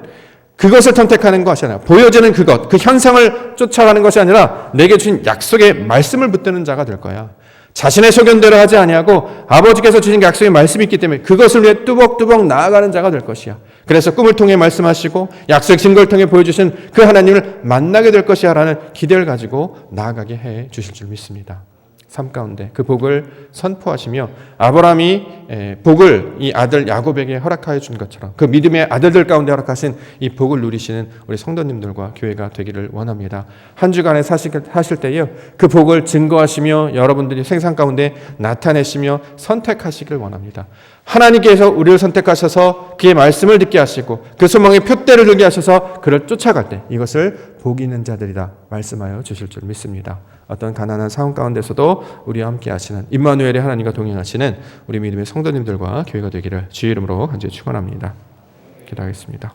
그것을 선택하는 것이 아니라 보여지는 그것, 그 현상을 쫓아가는 것이 아니라 내게 주신 약속의 말씀을 붙드는 자가 될 거야. 자신의 소견대로 하지 아니하고 아버지께서 주신 약속의 말씀이 있기 때문에 그것을 위해 뚜벅뚜벅 나아가는 자가 될 것이야. 그래서 꿈을 통해 말씀하시고 약속의 증거를 통해 보여주신 그 하나님을 만나게 될 것이야 라는 기대를 가지고 나아가게 해 주실 줄 믿습니다. 삶 가운데 그 복을 선포하시며 아브라함이 복을 이 아들 야곱에게 허락하여 준 것처럼 그 믿음의 아들들 가운데 허락하신 이 복을 누리시는 우리 성도님들과 교회가 되기를 원합니다. 한 주간에 사실 때에 그 복을 증거하시며 여러분들이 생산 가운데 나타내시며 선택하시길 원합니다. 하나님께서 우리를 선택하셔서 그의 말씀을 듣게 하시고 그 소망의 표대를 들게 하셔서 그를 쫓아갈 때 이것을 복 있는 자들이다 말씀하여 주실 줄 믿습니다. 어떤 가난한 상황 가운데서도 우리와 함께 하시는 임마누엘의 하나님과 동행하시는 우리 믿음의 성도님들과 교회가 되기를 주의 이름으로 간절히 축원합니다. 기도하겠습니다.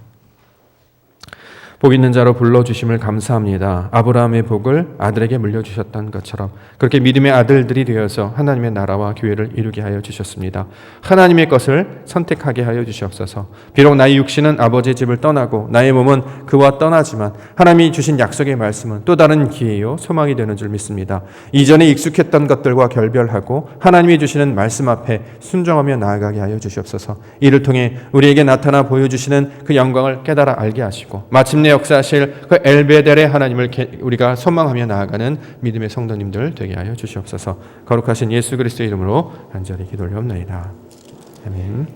복 있는 자로 불러주심을 감사합니다. 아브라함의 복을 아들에게 물려주셨던 것처럼 그렇게 믿음의 아들들이 되어서 하나님의 나라와 교회를 이루게 하여 주셨습니다. 하나님의 것을 선택하게 하여 주시옵소서. 비록 나의 육신은 아버지의 집을 떠나고 나의 몸은 그와 떠나지만 하나님이 주신 약속의 말씀은 또 다른 기회요 소망이 되는 줄 믿습니다. 이전에 익숙했던 것들과 결별하고 하나님이 주시는 말씀 앞에 순종하며 나아가게 하여 주시옵소서. 이를 통해 우리에게 나타나 보여주시는 그 영광을 깨달아 알게 하시고 마침내 역사하실 그 엘베델의 하나님을 우리가 소망하며 나아가는 믿음의 성도님들 되게 하여 주시옵소서. 거룩하신 예수 그리스도의 이름으로 간절히 기도 올려옵나이다. 아멘.